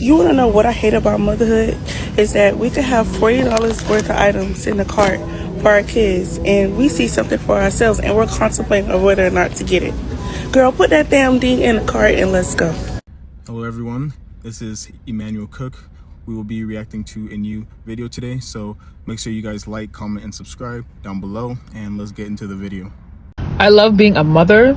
You want to know what I hate about motherhood? Is that we could have $40 worth of items in the cart for our kids, and we see something for ourselves, and we're contemplating on whether or not to get it. Girl, put that damn thing in the cart and let's go. Hello everyone, this is Emmanuel Cook. We will be reacting to a new video today, so make sure you guys like, comment, and subscribe down below, and let's get into the video. I love being a mother,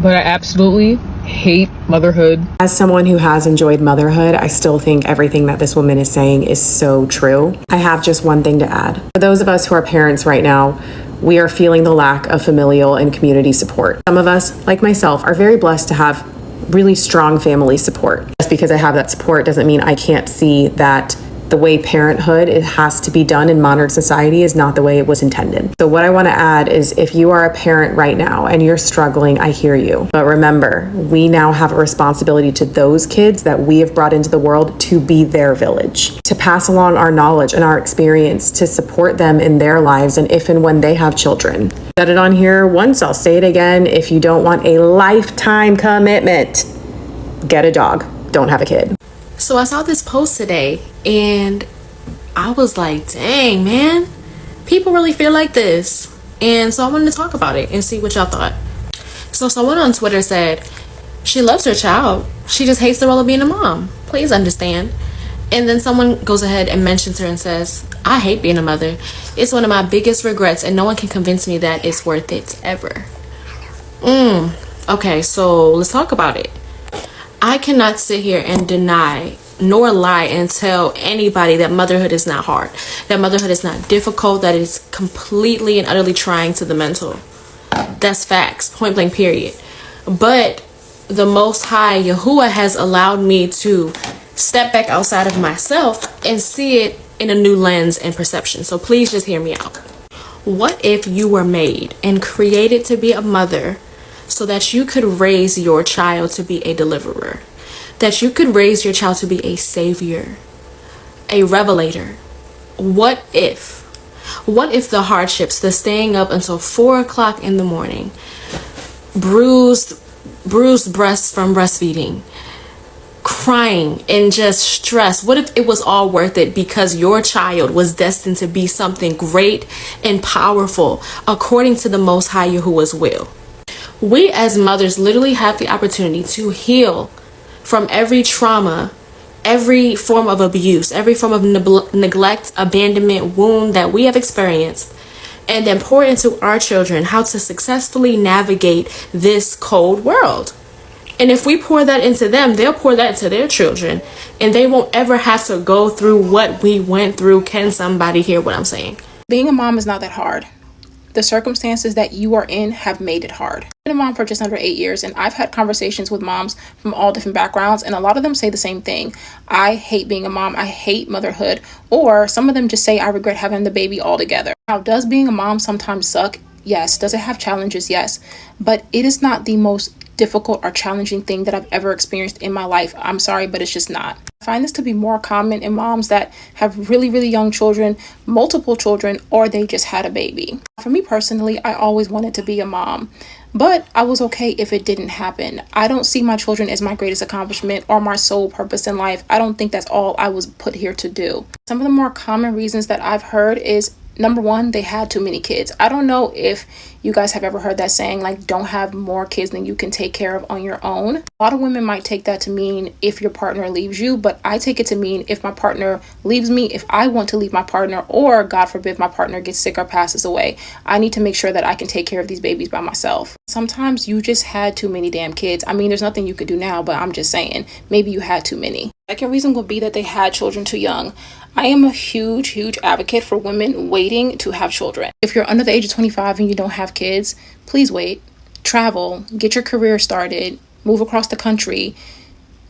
but I absolutely hate motherhood. As someone who has enjoyed motherhood, I still think everything that this woman is saying is so true. I have just one thing to add. For those of us who are parents right now, we are feeling the lack of familial and community support. Some of us, like myself, are very blessed to have really strong family support. Just because I have that support doesn't mean I can't see that the way parenthood it has to be done in modern society is not the way it was intended. So what I want to add is if you are a parent right now and you're struggling, I hear you. But remember, we now have a responsibility to those kids that we have brought into the world to be their village, to pass along our knowledge and our experience, to support them in their lives and if and when they have children. Said it on here once, I'll say it again. If you don't want a lifetime commitment, get a dog. Don't have a kid. So I saw this post today and I was like, dang, man, people really feel like this. And so I wanted to talk about it and see what y'all thought. So someone on Twitter said, she loves her child. She just hates the role of being a mom. Please understand. And then someone goes ahead and mentions her and says, I hate being a mother. It's one of my biggest regrets and no one can convince me that it's worth it ever. Okay, so let's talk about it. I cannot sit here and deny nor lie and tell anybody that motherhood is not hard, that motherhood is not difficult, that it's completely and utterly trying to the mental. That's facts, point blank, period. But the Most High, Yahuwah, has allowed me to step back outside of myself and see it in a new lens and perception. So please just hear me out. What if you were made and created to be a mother so that you could raise your child to be a deliverer, that you could raise your child to be a savior, a revelator? What if the hardships, the staying up until 4 o'clock in the morning, bruised breasts from breastfeeding, crying and just stress, what if it was all worth it because your child was destined to be something great and powerful according to the Most High Yahuwah's will? We as mothers literally have the opportunity to heal from every trauma, every form of abuse, every form of neglect, abandonment, wound that we have experienced, and then pour into our children how to successfully navigate this cold world. And if we pour that into them, they'll pour that into their children, and they won't ever have to go through what we went through. Can somebody hear what I'm saying? Being a mom is not that hard. The circumstances that you are in have made it hard. I've been a mom for just under 8 years, and I've had conversations with moms from all different backgrounds, and a lot of them say the same thing. I hate being a mom. I hate motherhood. Or some of them just say I regret having the baby altogether. Now, does being a mom sometimes suck? Yes. Does it have challenges? Yes. But it is not the most difficult or challenging thing that I've ever experienced in my life. I'm sorry, but it's just not. I find this to be more common in moms that have really, really young children, multiple children, or they just had a baby. For me personally, I always wanted to be a mom, but I was okay if it didn't happen. I don't see my children as my greatest accomplishment or my sole purpose in life. I don't think that's all I was put here to do. Some of the more common reasons that I've heard is, number one, they had too many kids. I don't know if you guys have ever heard that saying, like, don't have more kids than you can take care of on your own. A lot of women might take that to mean if your partner leaves you, but I take it to mean if my partner leaves me, if I want to leave my partner, or God forbid my partner gets sick or passes away, I need to make sure that I can take care of these babies by myself. Sometimes you just had too many damn kids. I mean, there's nothing you could do now, but I'm just saying, maybe you had too many. Second reason would be that they had children too young. I am a huge advocate for women waiting to have children. If you're under the age of 25 and you don't have kids, please wait. Travel, get your career started, move across the country.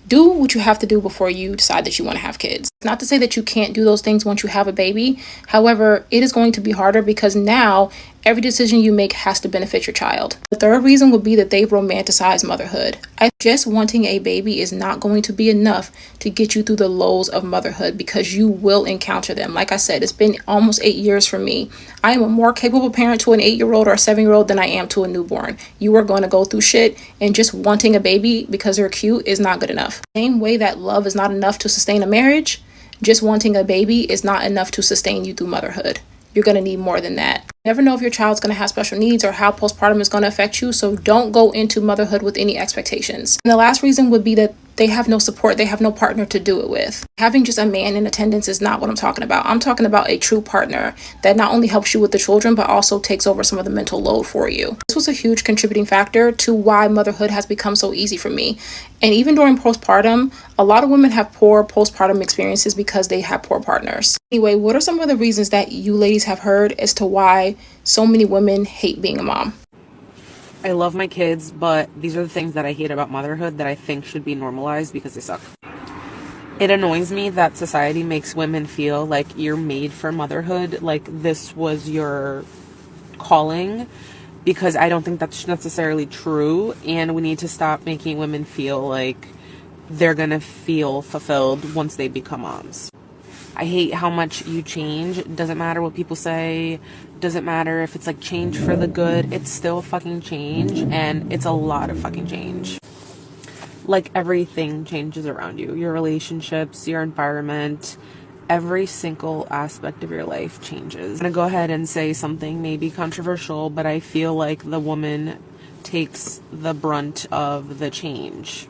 Do what you have to do before you decide that you want to have kids. Not to say that you can't do those things once you have a baby. However, it is going to be harder because now every decision you make has to benefit your child. The third reason would be that they romanticize motherhood. Just wanting a baby is not going to be enough to get you through the lows of motherhood because you will encounter them. Like I said, it's been almost 8 years for me. I am a more capable parent to an 8-year-old or a 7-year-old than I am to a newborn. You are going to go through shit, and just wanting a baby because they're cute is not good enough. Same way that love is not enough to sustain a marriage, just wanting a baby is not enough to sustain you through motherhood. You're going to need more than that. You never know if your child's going to have special needs or how postpartum is going to affect you, so don't go into motherhood with any expectations. And the last reason would be that they have no support, they have no partner to do it with. Having just a man in attendance is not what I'm talking about. I'm talking about a true partner that not only helps you with the children, but also takes over some of the mental load for you. This was a huge contributing factor to why motherhood has become so easy for me. And even during postpartum, a lot of women have poor postpartum experiences because they have poor partners. Anyway, what are some of the reasons that you ladies have heard as to why so many women hate being a mom? I love my kids, but these are the things that I hate about motherhood that I think should be normalized because they suck. It annoys me that society makes women feel like you're made for motherhood, like this was your calling, because I don't think that's necessarily true, and we need to stop making women feel like they're gonna feel fulfilled once they become moms. I hate how much you change. It doesn't matter what people say. Doesn't matter if it's like change for the good. It's still fucking change, and it's a lot of fucking change. Like everything changes around you. Your relationships, your environment, every single aspect of your life changes. I'm gonna go ahead and say something maybe controversial, but I feel like the woman takes the brunt of the change.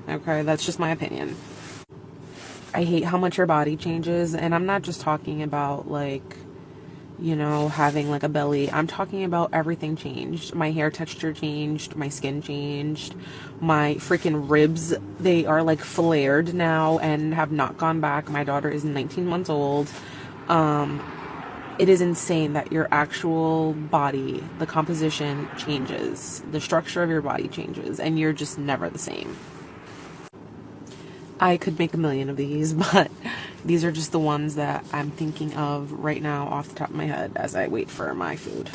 Okay, that's just my opinion. I hate how much your body changes, and I'm not just talking about like, you know, having like a belly. I'm talking about everything changed. My hair texture changed, my skin changed, my freaking ribs, they are like flared now and have not gone back. My daughter is 19 months old. It is insane that your actual body, the composition changes, the structure of your body changes, and you're just never the same. I could make a million of these, but these are just the ones that I'm thinking of right now off the top of my head as I wait for my food.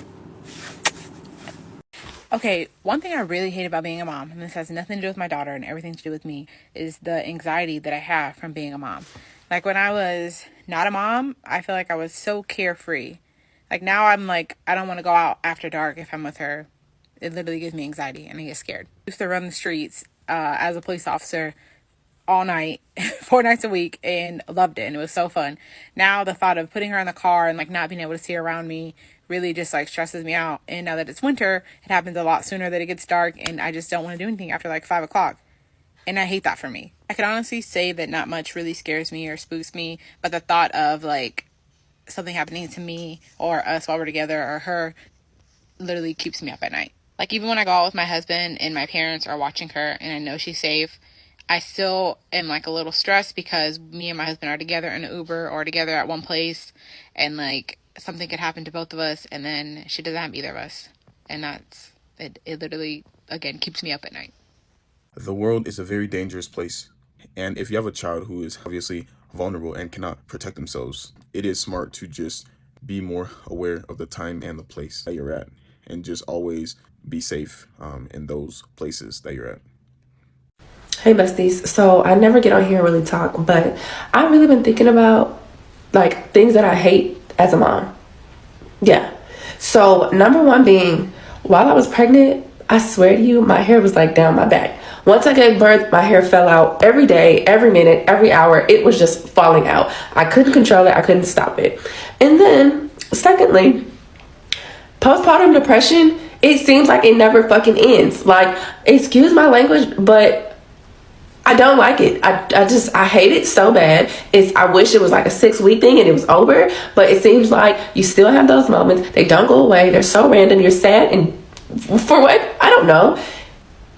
Okay, one thing I really hate about being a mom, and this has nothing to do with my daughter and everything to do with me, is the anxiety that I have from being a mom. Like when I was not a mom, I feel like I was so carefree. Like now I'm like, I don't want to go out after dark if I'm with her. It literally gives me anxiety and I get scared. I used to run the streets as a police officer all night, 4 nights a week, and loved it, and it was so fun. Now the thought of putting her in the car and like not being able to see her around me really just like stresses me out. And now that it's winter, it happens a lot sooner that it gets dark, and I just don't want to do anything after like 5 o'clock. And I hate that for me. I could honestly say that not much really scares me or spooks me, but the thought of like something happening to me or us while we're together or her literally keeps me up at night. Like even when I go out with my husband and my parents are watching her and I know she's safe, I still am like a little stressed because me and my husband are together in an Uber or together at one place, and like something could happen to both of us, and then she doesn't have either of us, and that's it. It literally again keeps me up at night. The world is a very dangerous place, and if you have a child who is obviously vulnerable and cannot protect themselves, it is smart to just be more aware of the time and the place that you're at, and just always be safe in those places that you're at. Hey besties, so I never get on here and really talk, but I've really been thinking about like things that I hate as a mom. Yeah. So number one being, while I was pregnant, I swear to you, my hair was like down my back. Once I gave birth, my hair fell out every day, every minute, every hour. It was just falling out. I couldn't control it. I couldn't stop it. And then secondly, postpartum depression, it seems like it never fucking ends. Like, excuse my language, but I don't like it. I hate it so bad. I wish it was like a 6-week thing and it was over, but it seems like you still have those moments. They don't go away. They're so random. You're sad, and for what? I don't know.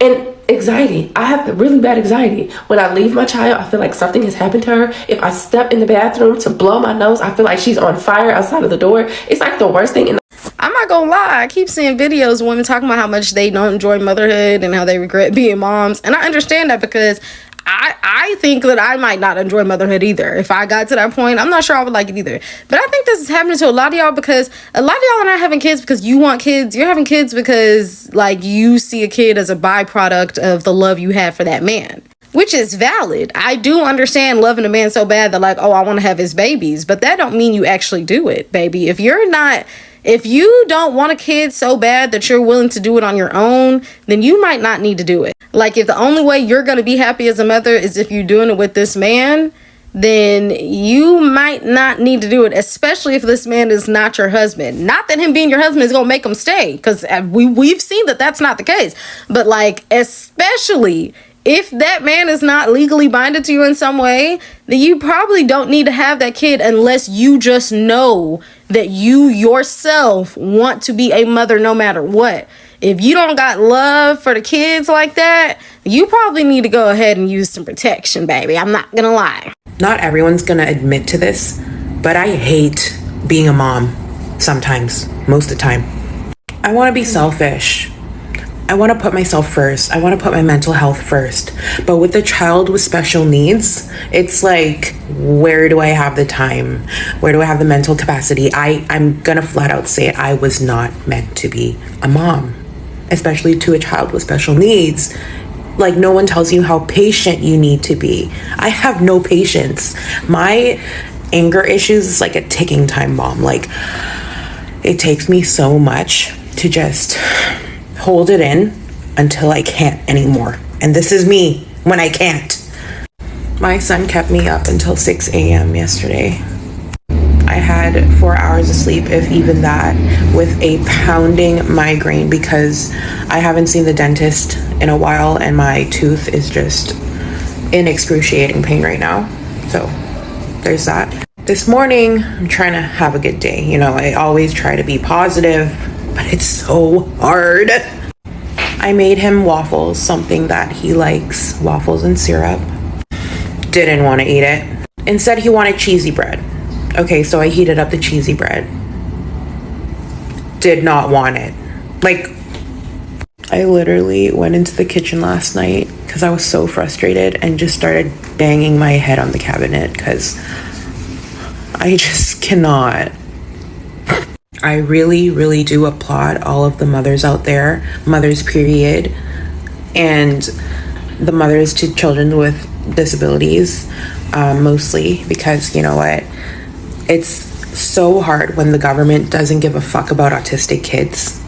And anxiety. I have really bad anxiety. When I leave my child, I feel like something has happened to her. If I step in the bathroom to blow my nose, I feel like she's on fire outside of the door. It's like the worst thing. I'm not gonna lie, I keep seeing videos of women talking about how much they don't enjoy motherhood and how they regret being moms, and I understand that because I think that I might not enjoy motherhood either. If I got to that point, I'm not sure I would like it either. But I think this is happening to a lot of y'all because a lot of y'all are not having kids because you want kids. You're having kids because like you see a kid as a byproduct of the love you have for that man, which is valid. I do understand loving a man so bad that like, oh, I want to have his babies, but that don't mean you actually do it, baby. If you're not If you don't want a kid so bad that you're willing to do it on your own, then you might not need to do it. Like, if the only way you're going to be happy as a mother is if you're doing it with this man, then you might not need to do it, especially if this man is not your husband. Not that him being your husband is going to make him stay, because we've seen that that's not the case. But, like, especially if that man is not legally binded to you in some way, then you probably don't need to have that kid unless you just know that you yourself want to be a mother no matter what. If you don't got love for the kids like that, you probably need to go ahead and use some protection, baby. I'm not gonna lie. Not everyone's gonna admit to this, but I hate being a mom sometimes, most of the time. I wanna be selfish. I want to put myself first. I want to put my mental health first. But with a child with special needs, it's like, where do I have the time? Where do I have the mental capacity? I'm going to flat out say it. I was not meant to be a mom, especially to a child with special needs. Like, no one tells you how patient you need to be. I have no patience. My anger issues is like a ticking time bomb. Like, it takes me so much to just hold it in until I can't anymore. And this is me when I can't. My son kept me up until 6 a.m. yesterday. I had 4 hours of sleep, if even that, with a pounding migraine because I haven't seen the dentist in a while and my tooth is just in excruciating pain right now. So there's that. This morning, I'm trying to have a good day. You know, I always try to be positive, but it's so hard. I made him waffles, something that he likes, waffles and syrup. Didn't want to eat it. Instead, he wanted cheesy bread. Okay, so I heated up the cheesy bread. Did not want it. Like, I literally went into the kitchen last night because I was so frustrated and just started banging my head on the cabinet because I just cannot. I really, really do applaud all of the mothers out there, mothers period, and the mothers to children with disabilities, mostly because, you know what, it's so hard when the government doesn't give a fuck about autistic kids.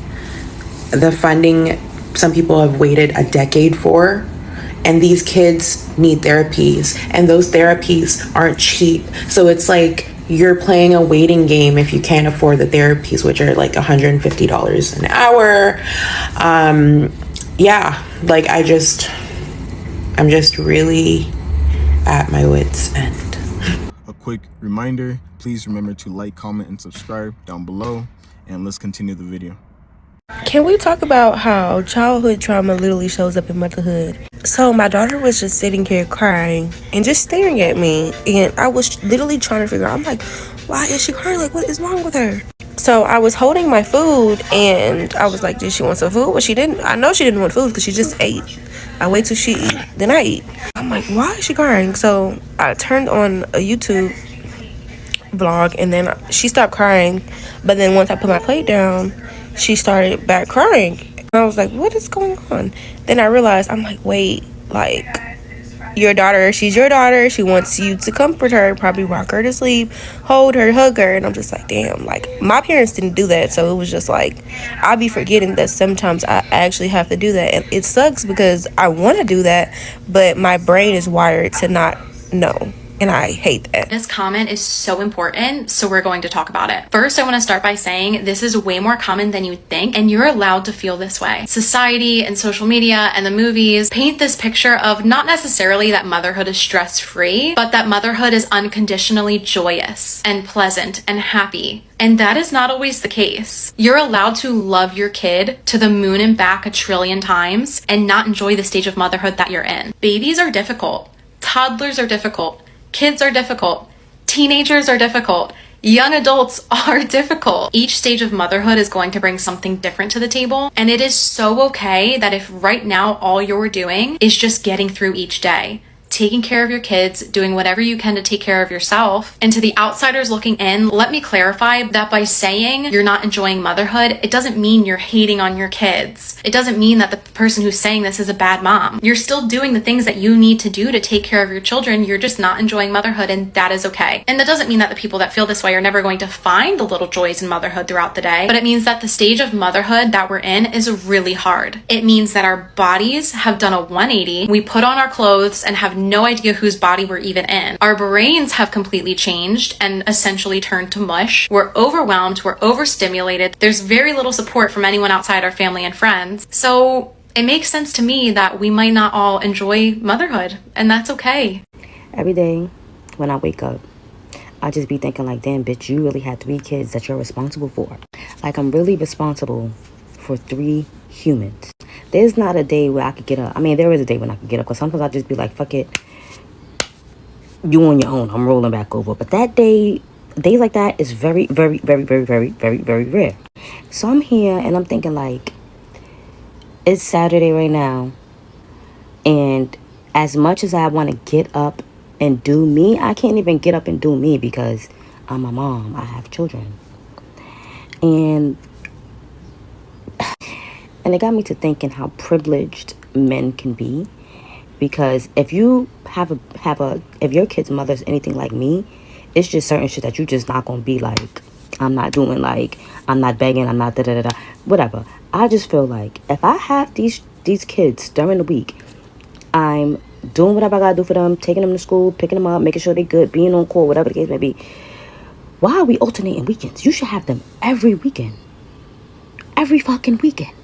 The funding, some people have waited a decade for, and these kids need therapies, and those therapies aren't cheap. So it's like, you're playing a waiting game if you can't afford the therapies, which are like $150 an hour. Yeah, like I'm just really at my wit's end. A quick reminder, please remember to like, comment, and subscribe down below, and let's continue the video. Can we talk about how childhood trauma literally shows up in motherhood? So my daughter was just sitting here crying and just staring at me, and I was literally trying to figure out, I'm like, why is she crying? Like, what is wrong with her? So I was holding my food and I was like, did she want some food? Well, she didn't. I know she didn't want food because she just ate. I wait till she eat, then I eat. I'm like, why is she crying? So I turned on a YouTube vlog and then she stopped crying. But then once I put my plate down, she started back crying. And I was like, what is going on? Then I realized, I'm like, wait, like, your daughter, she's your daughter. She wants you to comfort her, probably rock her to sleep, hold her, hug her. And I'm just like, damn, like, my parents didn't do that. So it was just like, I'll be forgetting that sometimes I actually have to do that. And it sucks because I want to do that, but my brain is wired to not know. And I hate that. This comment is so important, so we're going to talk about it. First, I want to start by saying this is way more common than you think, and you're allowed to feel this way. Society and social media and the movies paint this picture of not necessarily that motherhood is stress-free, but that motherhood is unconditionally joyous and pleasant and happy. And that is not always the case. You're allowed to love your kid to the moon and back 1 trillion times and not enjoy the stage of motherhood that you're in. Babies are difficult. Toddlers are difficult. Kids are difficult. Teenagers are difficult. Young adults are difficult. Each stage of motherhood is going to bring something different to the table. And it is so okay that if right now all you're doing is just getting through each day, taking care of your kids, doing whatever you can to take care of yourself. And to the outsiders looking in, let me clarify that by saying you're not enjoying motherhood, it doesn't mean you're hating on your kids. It doesn't mean that the person who's saying this is a bad mom. You're still doing the things that you need to do to take care of your children. You're just not enjoying motherhood, and that is okay. And that doesn't mean that the people that feel this way are never going to find the little joys in motherhood throughout the day, but it means that the stage of motherhood that we're in is really hard. It means that our bodies have done a 180. We put on our clothes and have no idea whose body we're even in. Our brains have completely changed and essentially turned to mush. We're overwhelmed, we're overstimulated. There's very little support from anyone outside our family and friends. So it makes sense to me that we might not all enjoy motherhood, and that's okay. Every day when I wake up, I just be thinking like, damn, bitch, you really had 3 kids that you're responsible for. Like, I'm really responsible for 3 humans. There's not a day where I could get up. I mean, there is a day when I could get up, because sometimes I just be like, fuck it, you on your own, I'm rolling back over. But that days like that is very, very, very, very, very, very, very rare. So I'm here and I'm thinking like, it's Saturday right now, and as much as I want to get up and do me, I can't even get up and do me because I'm a mom. I have children. And it got me to thinking how privileged men can be, because if you if your kid's mother's anything like me, it's just certain shit that you just not gonna be like, I'm not doing, like, I'm not begging, I'm not da-da-da-da, whatever. I just feel like if I have these kids during the week, I'm doing whatever I gotta do for them, taking them to school, picking them up, making sure they're good, being on call, whatever the case may be. Why are we alternating weekends? You should have them every weekend. Every fucking weekend.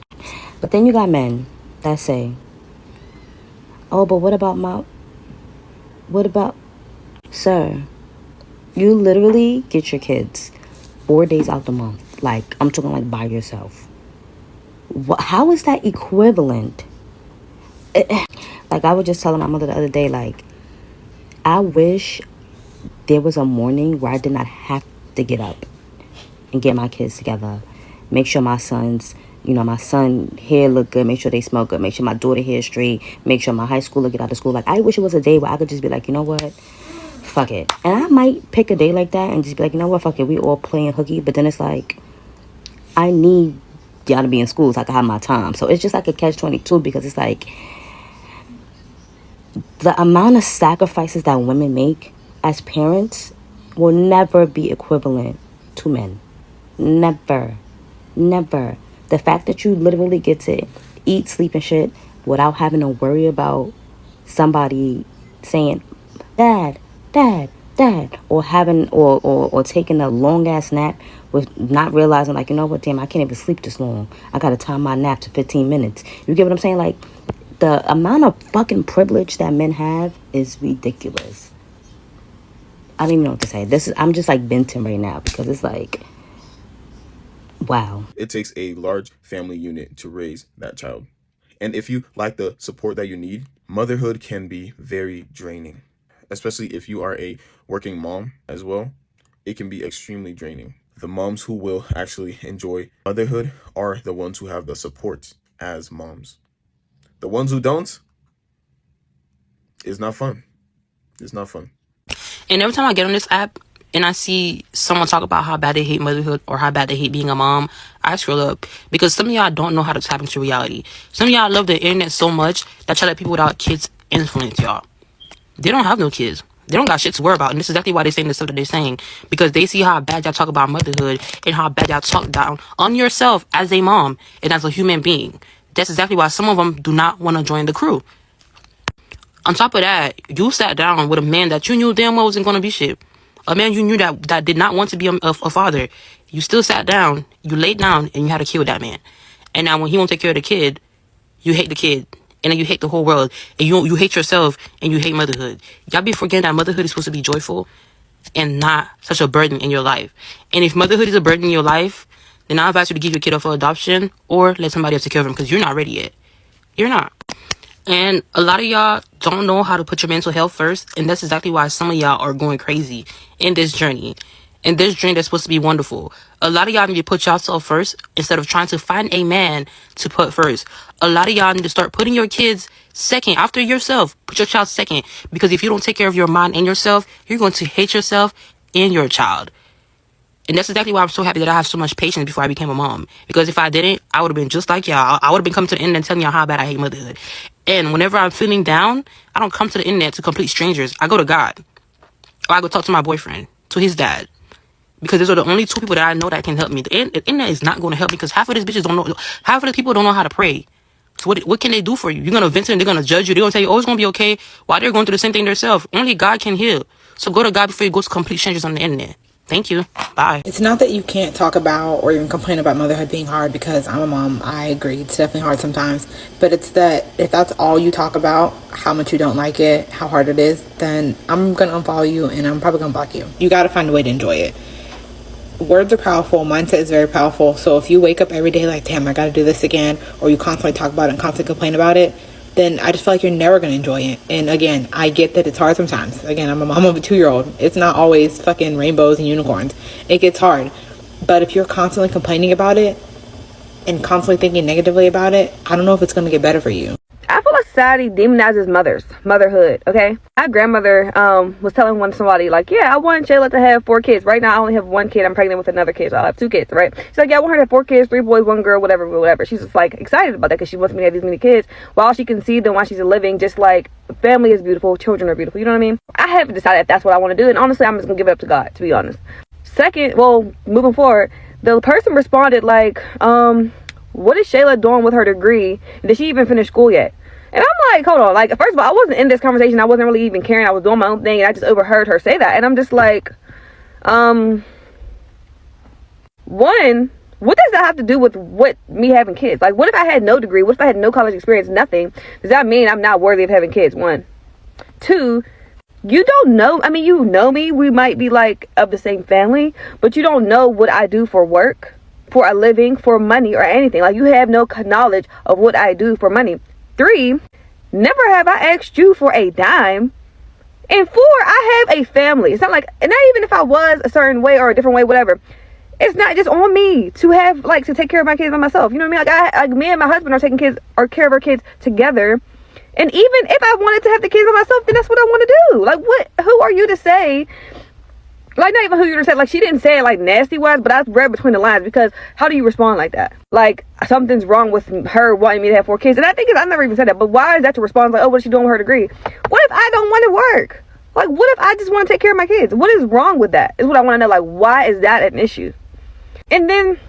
But then you got men that say, oh, but what about sir, you literally get your kids 4 days out the month. Like, I'm talking like by yourself. How is that equivalent? Like, I was just telling my mother the other day, like, I wish there was a morning where I did not have to get up and get my kids together, make sure my son's, my son hair look good, make sure they smell good, make sure my daughter hair straight, make sure my high schooler get out of school. Like, I wish it was a day where I could just be like, you know what, fuck it. And I might pick a day like that and just be like, you know what, fuck it, we all playing hooky. But then it's like, I need y'all to be in school so I can have my time. So it's just like a catch-22, because it's like, the amount of sacrifices that women make as parents will never be equivalent to men. Never. Never. The fact that you literally get to eat, sleep, and shit without having to worry about somebody saying, Dad, Dad, Dad, or having or taking a long ass nap with not realizing, like, you know what, damn, I can't even sleep this long. I gotta time my nap to 15 minutes. You get what I'm saying? Like, the amount of fucking privilege that men have is ridiculous. I don't even know what to say. I'm just like venting right now, because it's like, wow. It takes a large family unit to raise that child. And if you lack the support that you need, motherhood can be very draining. Especially if you are a working mom as well, it can be extremely draining. The moms who will actually enjoy motherhood are the ones who have the support as moms. The ones who don't, it's not fun. It's not fun. And every time I get on this app and I see someone talk about how bad they hate motherhood or how bad they hate being a mom, I scroll up, because some of y'all don't know how to tap into reality. Some of y'all love the internet so much that y'all let people without kids influence y'all. They don't have no kids. They don't got shit to worry about. And this is exactly why they're saying the stuff that they're saying. Because they see how bad y'all talk about motherhood and how bad y'all talk down on yourself as a mom and as a human being. That's exactly why some of them do not want to join the crew. On top of that, you sat down with a man that you knew damn well wasn't going to be shit. A man you knew that did not want to be a father. You still sat down, you laid down, and you had a kid with that man. And now when he won't take care of the kid, you hate the kid. And then you hate the whole world. And you hate yourself, and you hate motherhood. Y'all be forgetting that motherhood is supposed to be joyful and not such a burden in your life. And if motherhood is a burden in your life, then I advise you to give your kid up for adoption or let somebody else take care of him, because you're not ready yet. You're not. And a lot of y'all don't know how to put your mental health first. And that's exactly why some of y'all are going crazy in this journey. And this dream that's supposed to be wonderful. A lot of y'all need to put yourself first instead of trying to find a man to put first. A lot of y'all need to start putting your kids second after yourself. Put your child second. Because if you don't take care of your mind and yourself, you're going to hate yourself and your child. And that's exactly why I'm so happy that I have so much patience before I became a mom. Because if I didn't, I would have been just like y'all. I would have been coming to the internet and telling y'all how bad I hate motherhood. And whenever I'm feeling down, I don't come to the internet to complete strangers. I go to God. Or I go talk to my boyfriend, to his dad. Because those are the only two people that I know that can help me. The internet is not going to help me because half of these bitches don't know. Half of the people don't know how to pray. So what can they do for you? You're going to vent to them. They're going to judge you. They're going to tell you, oh, it's going to be okay. While they're going through the same thing themselves. Only God can heal. So go to God before you go to complete strangers on the internet. Thank you. Bye. It's not that you can't talk about or even complain about motherhood being hard, because I'm a mom. I agree. It's definitely hard sometimes. But it's that if that's all you talk about, how much you don't like it, how hard it is, then I'm going to unfollow you and I'm probably going to block you. You got to find a way to enjoy it. Words are powerful. Mindset is very powerful. So if you wake up every day like, damn, I got to do this again, or you constantly talk about it and constantly complain about it, then I just feel like you're never going to enjoy it. And again, I get that it's hard sometimes. Again, I'm a mom of a 2-year-old. It's not always fucking rainbows and unicorns. It gets hard. But if you're constantly complaining about it and constantly thinking negatively about it, I don't know if it's going to get better for you. I feel like society demonizes motherhood, okay? My grandmother was telling somebody, like, yeah, I want Shayla to have 4 kids. Right now, I only have 1 kid. I'm pregnant with another kid, so I'll have 2 kids, right? She's like, yeah, I want her to have 4 kids, 3 boys, 1 girl, whatever. She's just, like, excited about that because she wants me to have these many kids. While she conceived and while she's living, just like, family is beautiful, children are beautiful, you know what I mean? I haven't decided if that's what I want to do, and honestly, I'm just going to give it up to God, to be honest. Second, moving forward, the person responded, like, what is Shayla doing with her degree? Did she even finish school yet? And I'm like, hold on. Like, first of all, I wasn't in this conversation. I wasn't really even caring. I was doing my own thing, and I just overheard her say that. And I'm just like, one, what does that have to do with me having kids? Like, what if I had no degree? What if I had no college experience? Nothing. Does that mean I'm not worthy of having kids? 1. 2, you don't know. I mean, you know me. We might be, like, of the same family, but you don't know what I do for work, for a living, for money, or anything. Like, you have no knowledge of what I do for money. 3, never have I asked you for a dime. And 4, I have a family. It's not like, and not even if I was a certain way or a different way, whatever. It's not just on me to have, like, to take care of my kids by myself. You know what I mean? Like, me and my husband are taking care of our kids together. And even if I wanted to have the kids by myself, then that's what I want to do. Like, who are you to say? Like, not even who you said, like, she didn't say it, like, nasty-wise, but I read between the lines, because how do you respond like that? Like, something's wrong with her wanting me to have 4 kids, and I never even said that, but why is that to respond, like, oh, what is she doing with her degree? What if I don't want to work? Like, what if I just want to take care of my kids? What is wrong with that, is what I want to know. Like, why is that an issue? And then,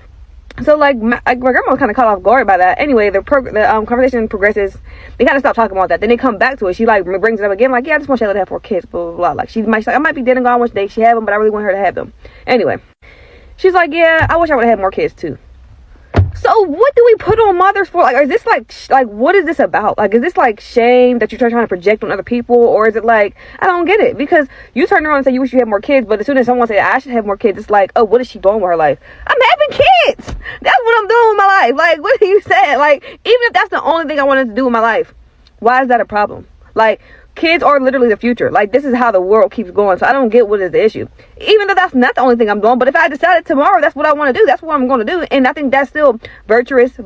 so, like, my grandma was kind of caught off guard by that. Anyway, the conversation progresses. They kind of stop talking about that. Then they come back to it. She, like, brings it up again. Like, yeah, I just want Shayla to have 4 kids, blah, blah, blah. Like, she's like, I might be dead and gone one day. She have them, but I really want her to have them. Anyway, she's like, yeah, I wish I would have had more kids, too. So what do we put on mothers for? Like, is this like what is this about? Like, is this like shame that you're trying to project on other people? Or is it like, I don't get it. Because you turn around and say you wish you had more kids, but as soon as someone says I should have more kids, it's like, oh, what is she doing with her life? I'm having kids. That's what I'm doing with my life. Like, what are you saying? Like, even if that's the only thing I wanted to do with my life, why is that a problem? Like, kids are literally the future. Like, this is how the world keeps going. So I don't get what is the issue. Even though that's not the only thing I'm doing. But if I decided tomorrow that's what I want to do, that's what I'm going to do. And I think that's still virtuous,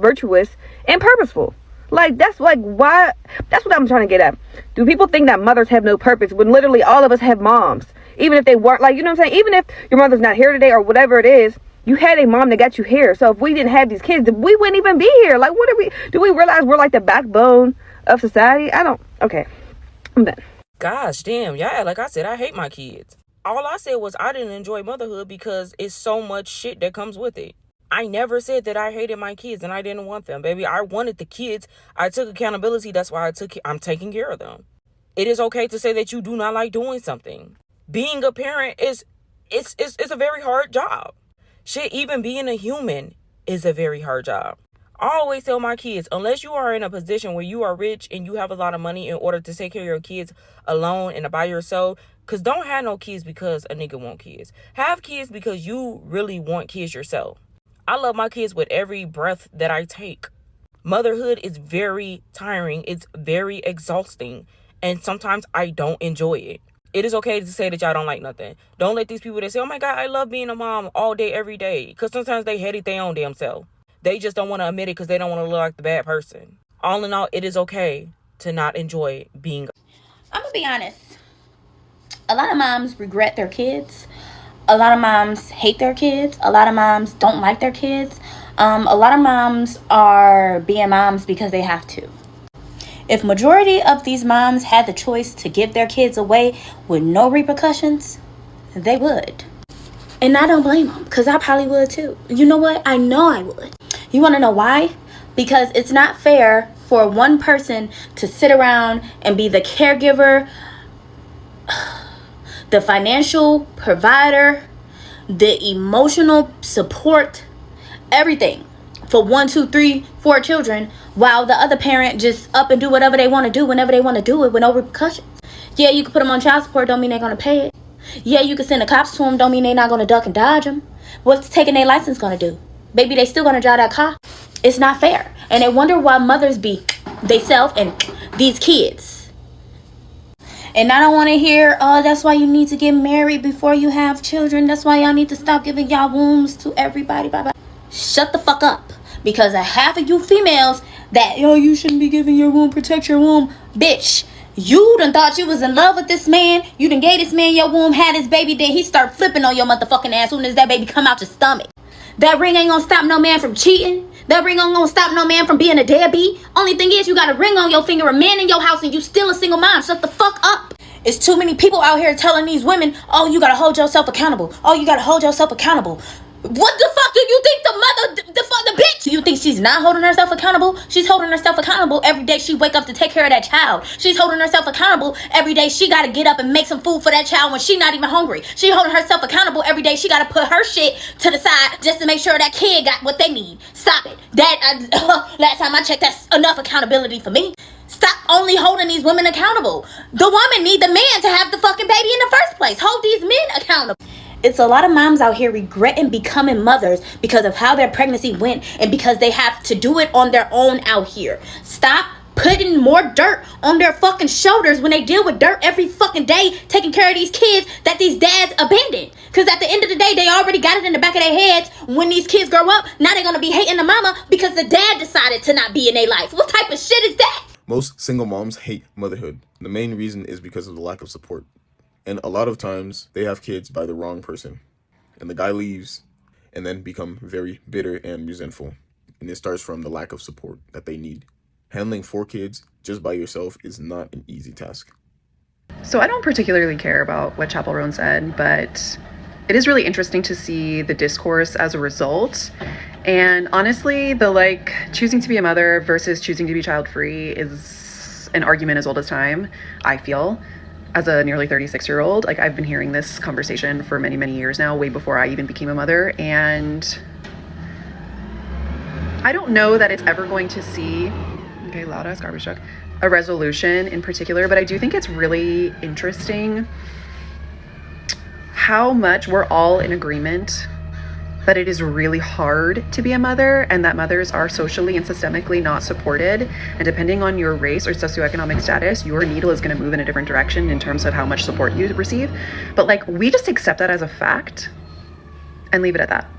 and purposeful. Like, that's like, why? That's what I'm trying to get at. Do people think that mothers have no purpose when literally all of us have moms? Even if they weren't, like, you know what I'm saying? Even if your mother's not here today or whatever it is, you had a mom that got you here. So if we didn't have these kids, we wouldn't even be here. Like, do we realize we're like the backbone of society? Okay. I'm done. Gosh damn, yeah, like I said, I hate my kids. All I said was I didn't enjoy motherhood because it's so much shit that comes with it. I never said that I hated my kids and I didn't want them, baby. I wanted the kids. I took accountability. That's why I'm taking care of them. It is okay to say that you do not like doing something. Being a parent it's a very hard job. Shit, even being a human is a very hard job. I always tell my kids, unless you are in a position where you are rich and you have a lot of money in order to take care of your kids alone and by yourself, because don't have no kids because a nigga want kids. Have kids because you really want kids yourself. I love my kids with every breath that I take. Motherhood is very tiring. It's very exhausting. And sometimes I don't enjoy it. It is okay to say that y'all don't like nothing. Don't let these people that say, oh my God, I love being a mom all day, every day. Because sometimes they hate it their own damn self. They just don't want to admit it because they don't want to look like the bad person. All in all, it is okay to not enjoy being. I'm going to be honest. A lot of moms regret their kids. A lot of moms hate their kids. A lot of moms don't like their kids. A lot of moms are being moms because they have to. If majority of these moms had the choice to give their kids away with no repercussions, they would. And I don't blame them, because I probably would too. You know what? I know I would. You want to know why? Because it's not fair for one person to sit around and be the caregiver, the financial provider, the emotional support, everything for 1, 2, 3, 4 children, while the other parent just up and do whatever they want to do whenever they want to do it with no repercussions. Yeah, you can put them on child support, don't mean they're going to pay it. Yeah, you can send the cops to them, don't mean they're not going to duck and dodge them. What's taking their license going to do? Baby, they still going to drive that car. It's not fair. And they wonder why mothers be they self and these kids. And I don't want to hear, oh, that's why you need to get married before you have children. That's why y'all need to stop giving y'all wombs to everybody. Bye bye. Shut the fuck up. Because half of you females that, yo, you shouldn't be giving your womb, protect your womb. Bitch, you done thought you was in love with this man. You done gave this man your womb, had his baby, then he start flipping on your motherfucking ass soon as that baby come out your stomach. That ring ain't gonna stop no man from cheating. That ring ain't gonna stop no man from being a deadbeat. Only thing is, you got a ring on your finger, a man in your house, and you still a single mom. Shut the fuck up. It's too many people out here telling these women, oh, you gotta hold yourself accountable. Oh, you gotta hold yourself accountable. What the fuck do you think the bitch? You think she's not holding herself accountable? She's holding herself accountable every day she wake up to take care of that child. She's holding herself accountable every day she gotta get up and make some food for that child when she not even hungry. She holding herself accountable every day she gotta put her shit to the side just to make sure that kid got what they need. Stop it. Last time I checked, that's enough accountability for me. Stop only holding these women accountable. The woman need the man to have the fucking baby in the first place. Hold these men accountable. It's a lot of moms out here regretting becoming mothers because of how their pregnancy went and because they have to do it on their own out here. Stop putting more dirt on their fucking shoulders when they deal with dirt every fucking day taking care of these kids that these dads abandoned. Because at the end of the day, they already got it in the back of their heads. When these kids grow up, now they're going to be hating the mama because the dad decided to not be in their life. What type of shit is that? Most single moms hate motherhood. The main reason is because of the lack of support. And a lot of times, they have kids by the wrong person. And the guy leaves and then become very bitter and resentful. And it starts from the lack of support that they need. Handling 4 kids just by yourself is not an easy task. So I don't particularly care about what Chapel Roan said, but it is really interesting to see the discourse as a result. And honestly, the choosing to be a mother versus choosing to be child-free is an argument as old as time, I feel. As a nearly 36-year-old, I've been hearing this conversation for many, many years now, way before I even became a mother. And I don't know that it's ever going to see, okay, loud ass garbage truck, a resolution in particular, but I do think it's really interesting how much we're all in agreement that it is really hard to be a mother and that mothers are socially and systemically not supported. And depending on your race or socioeconomic status, your needle is going to move in a different direction in terms of how much support you receive. But we just accept that as a fact and leave it at that.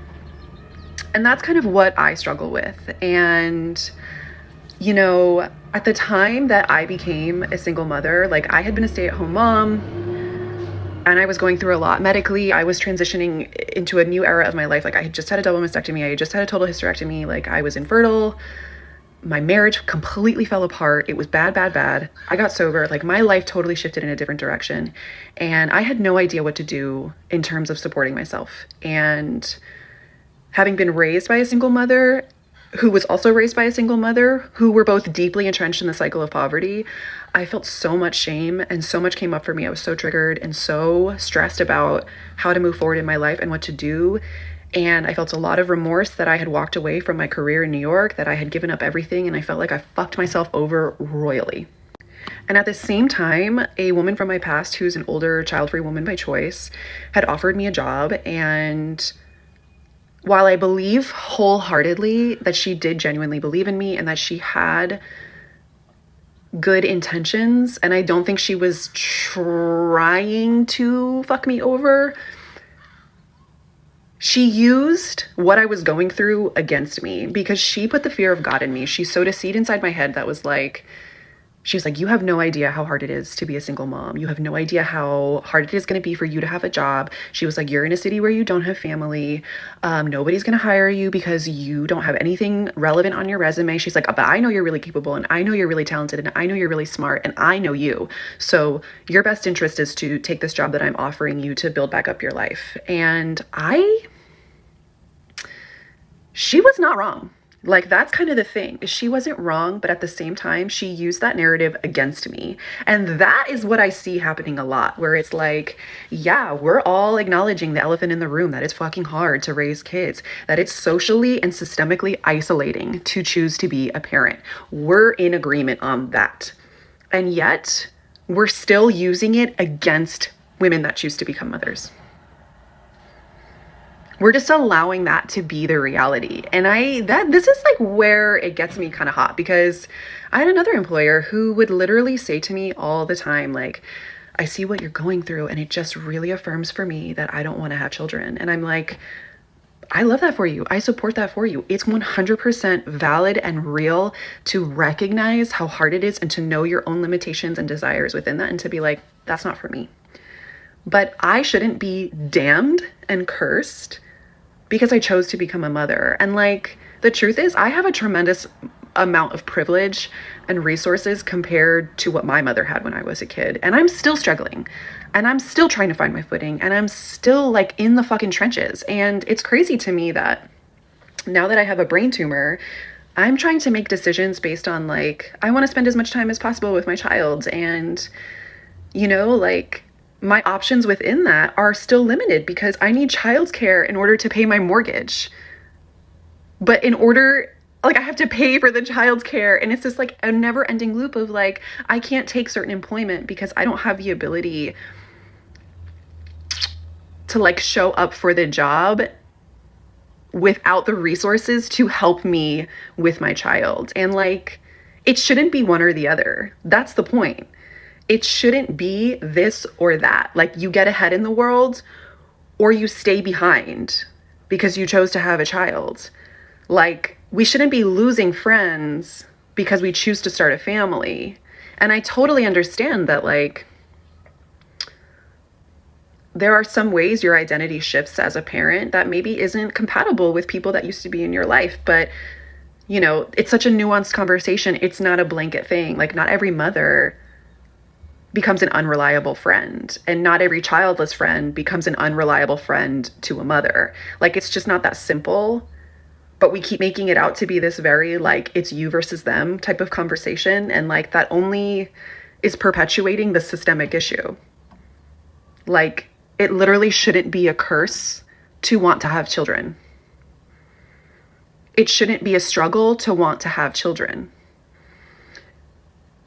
And that's kind of what I struggle with. And, you know, at the time that I became a single mother, I had been a stay-at-home mom, and I was going through a lot medically. I was transitioning into a new era of my life. I had just had a double mastectomy. I had just had a total hysterectomy. I was infertile. My marriage completely fell apart. It was bad, bad, bad. I got sober. My life totally shifted in a different direction. And I had no idea what to do in terms of supporting myself. And having been raised by a single mother, who was also raised by a single mother, who were both deeply entrenched in the cycle of poverty, I felt so much shame and so much came up for me. I was so triggered and so stressed about how to move forward in my life and what to do. And I felt a lot of remorse that I had walked away from my career in New York, that I had given up everything, and I felt like I fucked myself over royally. And at the same time, a woman from my past who's an older child-free woman by choice had offered me a job. And while I believe wholeheartedly that she did genuinely believe in me and that she had good intentions, and I don't think she was trying to fuck me over. She used what I was going through against me because she put the fear of God in me. She sowed a seed inside my head that was like, she was like, you have no idea how hard it is to be a single mom. You have no idea how hard it is going to be for you to have a job. She was like, you're in a city where you don't have family. Nobody's going to hire you because you don't have anything relevant on your resume. She's like, but I know you're really capable, and I know you're really talented, and I know you're really smart, and I know you. So your best interest is to take this job that I'm offering you to build back up your life. And she was not wrong. Like, that's kind of the thing, is she wasn't wrong, but at the same time, she used that narrative against me. And that is what I see happening a lot, where it's like, yeah, we're all acknowledging the elephant in the room, that it's fucking hard to raise kids, that it's socially and systemically isolating to choose to be a parent. We're in agreement on that. And yet, we're still using it against women that choose to become mothers. We're just allowing that to be the reality. And this is like where it gets me kind of hot, because I had another employer who would literally say to me all the time, like, I see what you're going through, and it just really affirms for me that I don't want to have children. And I'm like, I love that for you. I support that for you. It's 100% valid and real to recognize how hard it is and to know your own limitations and desires within that, and to be like, that's not for me. But I shouldn't be damned and cursed because I chose to become a mother. And like, the truth is, I have a tremendous amount of privilege and resources compared to what my mother had when I was a kid. And I'm still struggling, and I'm still trying to find my footing, and I'm still like in the fucking trenches. And it's crazy to me that now that I have a brain tumor, I'm trying to make decisions based on like, I want to spend as much time as possible with my child. And, you know, like, my options within that are still limited because I need childcare in order to pay my mortgage. But in order, like, I have to pay for the childcare, and it's just like a never ending loop of like, I can't take certain employment because I don't have the ability to like show up for the job without the resources to help me with my child. And like, it shouldn't be one or the other. That's the point. It shouldn't be this or that. Like, you get ahead in the world or you stay behind because you chose to have a child. Like, we shouldn't be losing friends because we choose to start a family. And I totally understand that, like, there are some ways your identity shifts as a parent that maybe isn't compatible with people that used to be in your life. But, you know, it's such a nuanced conversation. It's not a blanket thing. Like, not every mother becomes an unreliable friend, and not every childless friend becomes an unreliable friend to a mother. Like, it's just not that simple, but we keep making it out to be this very like, it's you versus them type of conversation. And like, that only is perpetuating the systemic issue. Like, it literally shouldn't be a curse to want to have children. It shouldn't be a struggle to want to have children.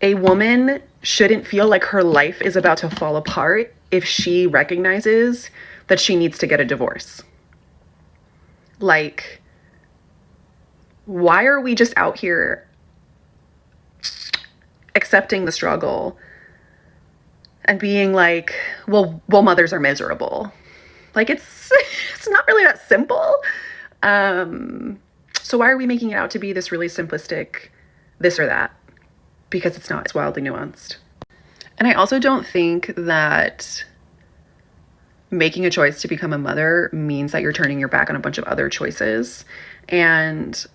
A woman shouldn't feel like her life is about to fall apart if she recognizes that she needs to get a divorce. Like, why are we just out here accepting the struggle and being like, well, mothers are miserable? Like, it's not really that simple. So why are we making it out to be this really simplistic this or that? Because it's not. It's wildly nuanced. And I also don't think that making a choice to become a mother means that you're turning your back on a bunch of other choices. And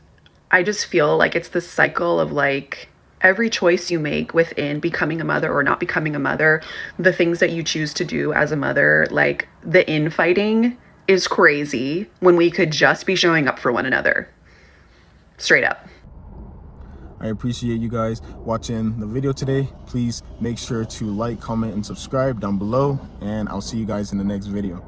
I just feel like it's this cycle of like, every choice you make within becoming a mother or not becoming a mother, the things that you choose to do as a mother, like, the infighting is crazy when we could just be showing up for one another. Straight up. I appreciate you guys watching the video today. Please make sure to like, comment, and subscribe down below, and I'll see you guys in the next video.